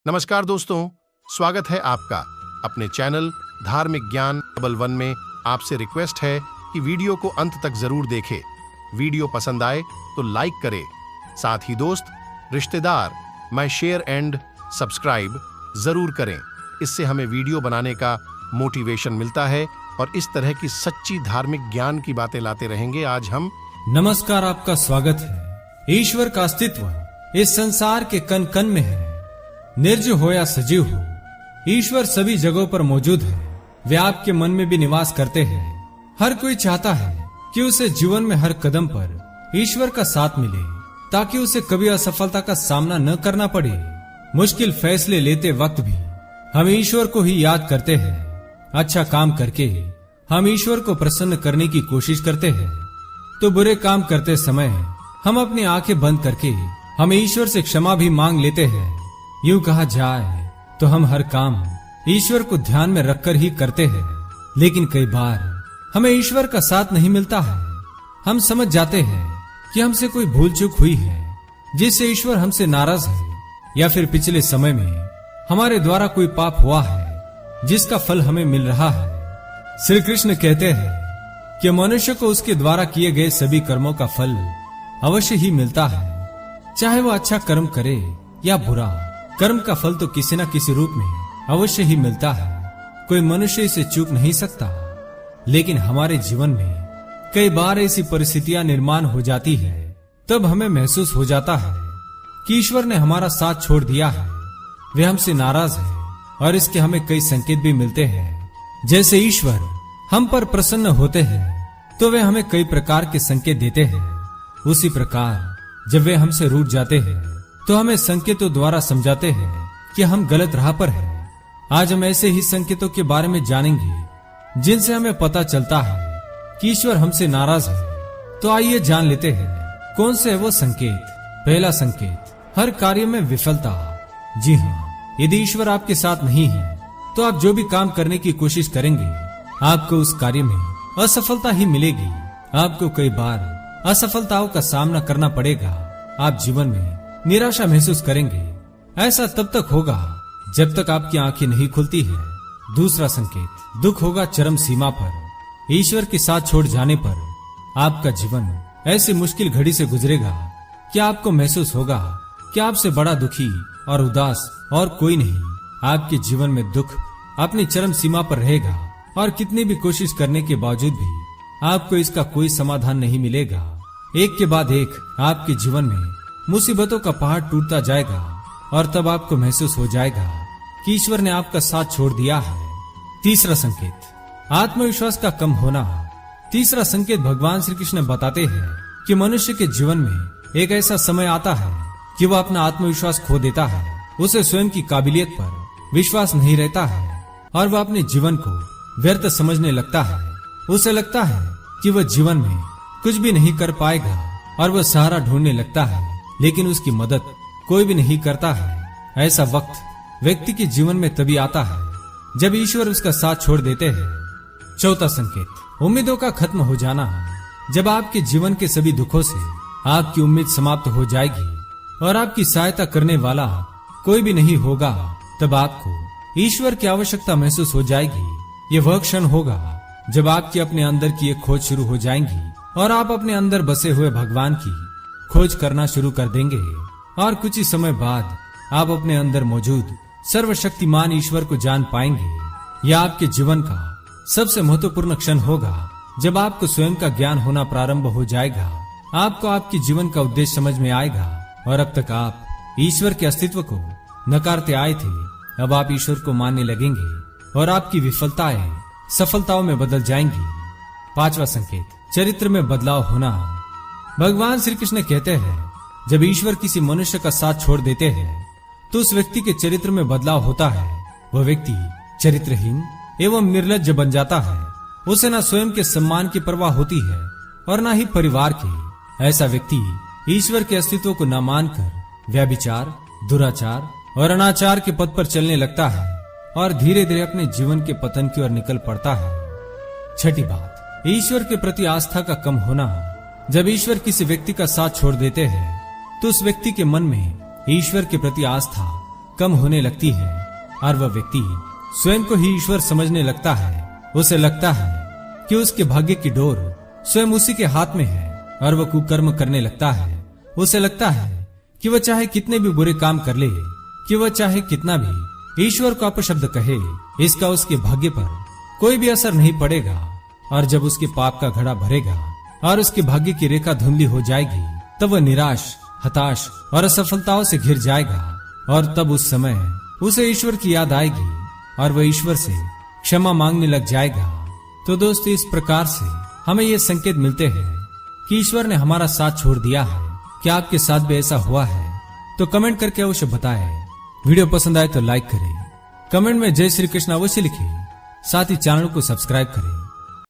नमस्कार दोस्तों, स्वागत है आपका अपने चैनल धार्मिक ज्ञान डबल वन में। आपसे रिक्वेस्ट है कि वीडियो को अंत तक जरूर देखें। वीडियो पसंद आए तो लाइक करें, साथ ही दोस्त, रिश्तेदार में शेयर एंड सब्सक्राइब जरूर करें। इससे हमें वीडियो बनाने का मोटिवेशन मिलता है और इस तरह की सच्ची धार्मिक ज्ञान की बातें लाते रहेंगे। आज हम नमस्कार, आपका स्वागत है। ईश्वर का अस्तित्व इस संसार के कण कण में है। निर्जीव हो या सजीव हो, ईश्वर सभी जगहों पर मौजूद है। वे आपके मन में भी निवास करते हैं। हर कोई चाहता है कि उसे जीवन में हर कदम पर ईश्वर का साथ मिले, ताकि उसे कभी असफलता का सामना न करना पड़े। मुश्किल फैसले लेते वक्त भी हम ईश्वर को ही याद करते हैं। अच्छा काम करके हम ईश्वर को प्रसन्न करने की कोशिश करते हैं, तो बुरे काम करते समय हम अपनी आंखें बंद करके हम ईश्वर से क्षमा भी मांग लेते हैं। यूं कहा जाए तो हम हर काम ईश्वर को ध्यान में रखकर ही करते हैं, लेकिन कई बार हमें ईश्वर का साथ नहीं मिलता है। हम समझ जाते हैं कि हमसे कोई भूल चूक हुई है, जिससे ईश्वर हमसे नाराज है, या फिर पिछले समय में हमारे द्वारा कोई पाप हुआ है जिसका फल हमें मिल रहा है। श्री कृष्ण कहते हैं कि मनुष्य को उसके द्वारा किए गए सभी कर्मों का फल अवश्य ही मिलता है, चाहे वह अच्छा कर्म करे या बुरा। कर्म का फल तो किसी न किसी रूप में अवश्य ही मिलता है, कोई मनुष्य इसे चूक नहीं सकता। लेकिन हमारे जीवन में कई बार ऐसी परिस्थितियां निर्माण हो जाती है, तब हमें महसूस हो जाता है कि ईश्वर ने हमारा साथ छोड़ दिया है, वे हमसे नाराज है। और इसके हमें कई संकेत भी मिलते हैं। जैसे ईश्वर हम पर प्रसन्न होते हैं तो वे हमें कई प्रकार के संकेत देते हैं। उसी प्रकार जब वे हमसे रूठ जाते हैं तो हमें संकेतों द्वारा समझाते हैं कि हम गलत राह पर हैं। आज हम ऐसे ही संकेतों के बारे में जानेंगे जिनसे हमें पता चलता है कि ईश्वर हमसे नाराज है। तो आइए जान लेते हैं कौन से है वो संकेत। पहला संकेत, हर कार्य में विफलता। जी हाँ, यदि ईश्वर आपके साथ नहीं है तो आप जो भी काम करने की कोशिश करेंगे, आपको उस कार्य में असफलता ही मिलेगी। आपको कई बार असफलताओं का सामना करना पड़ेगा। आप जीवन में निराशा महसूस करेंगे। ऐसा तब तक होगा जब तक आपकी आंखें नहीं खुलती है। दूसरा संकेत, दुख होगा चरम सीमा पर। ईश्वर के साथ छोड़ जाने पर आपका जीवन ऐसी मुश्किल घड़ी से गुजरेगा कि आपको महसूस होगा कि आपसे बड़ा दुखी और उदास और कोई नहीं। आपके जीवन में दुख अपनी चरम सीमा पर रहेगा और कितनी भी कोशिश करने के बावजूद भी आपको इसका कोई समाधान नहीं मिलेगा। एक के बाद एक आपके जीवन में मुसीबतों का पहाड़ टूटता जाएगा और तब आपको महसूस हो जाएगा कि ईश्वर ने आपका साथ छोड़ दिया है। तीसरा संकेत, आत्मविश्वास का कम होना। तीसरा संकेत, भगवान श्री कृष्ण बताते हैं कि मनुष्य के जीवन में एक ऐसा समय आता है कि वह अपना आत्मविश्वास खो देता है। उसे स्वयं की काबिलियत पर विश्वास नहीं रहता है और वह अपने जीवन को व्यर्थ समझने लगता है। उसे लगता है कि वह जीवन में कुछ भी नहीं कर पाएगा और वह सहारा ढूंढने लगता है, लेकिन उसकी मदद कोई भी नहीं करता है। ऐसा वक्त व्यक्ति के जीवन में तभी आता है जब ईश्वर उसका साथ छोड़ देते हैं। चौथा संकेत, उम्मीदों का खत्म हो जाना। जब आपके जीवन के सभी दुखों से आपकी उम्मीद समाप्त हो जाएगी और आपकी सहायता करने वाला कोई भी नहीं होगा, तब आपको ईश्वर की आवश्यकता महसूस हो जाएगी। ये वह क्षण होगा जब आपकी अपने अंदर की एक खोज शुरू हो जाएंगी और आप अपने अंदर बसे हुए भगवान की खोज करना शुरू कर देंगे। और कुछ ही समय बाद आप अपने अंदर मौजूद सर्वशक्तिमान ईश्वर को जान पाएंगे। यह आपके जीवन का सबसे महत्वपूर्ण क्षण होगा जब आपको स्वयं का ज्ञान होना प्रारंभ हो जाएगा। आपको आपके जीवन का उद्देश्य समझ में आएगा और अब तक आप ईश्वर के अस्तित्व को नकारते आए थे, अब आप ईश्वर को मानने लगेंगे और आपकी विफलताएं सफलताओं में बदल जाएंगी। पांचवा संकेत, चरित्र में बदलाव होना। भगवान श्री कृष्ण कहते हैं जब ईश्वर किसी मनुष्य का साथ छोड़ देते हैं तो उस व्यक्ति के चरित्र में बदलाव होता है। वह व्यक्ति चरित्रहीन एवं निर्लज्ज बन जाता है। उसे न स्वयं के सम्मान की परवाह होती है और न ही परिवार की। ऐसा व्यक्ति ईश्वर के अस्तित्व को न मानकर व्यभिचार, दुराचार और अनाचार के पद पर चलने लगता है और धीरे धीरे अपने जीवन के पतन की ओर निकल पड़ता है। छठी बात, ईश्वर के प्रति आस्था का कम होना। जब ईश्वर किसी व्यक्ति का साथ छोड़ देते हैं तो उस व्यक्ति के मन में ईश्वर के प्रति आस्था कम होने लगती है और वह व्यक्ति स्वयं को ही ईश्वर समझने लगता है। उसे लगता है कि उसके भाग्य की डोर स्वयं उसी के हाथ में है और वह कुकर्म करने लगता है। उसे लगता है कि वह चाहे कितने भी बुरे काम कर ले, कि वह चाहे कितना भी ईश्वर को अपशब्द कहे, इसका उसके भाग्य पर कोई भी असर नहीं पड़ेगा। और जब उसके पाप का घड़ा भरेगा और उसके भाग्य की रेखा धुंधली हो जाएगी, तब वह निराश, हताश और असफलताओं से घिर जाएगा। और तब उस समय उसे ईश्वर की याद आएगी और वह ईश्वर से क्षमा मांगने लग जाएगा। तो दोस्तों, इस प्रकार से हमें ये संकेत मिलते हैं कि ईश्वर ने हमारा साथ छोड़ दिया है। क्या आपके साथ भी ऐसा हुआ है? तो कमेंट करके अवश्य बताएं। वीडियो पसंद आए तो लाइक करें, कमेंट में जय श्री कृष्ण अवश्य लिखें, साथ ही चैनल को सब्सक्राइब करें।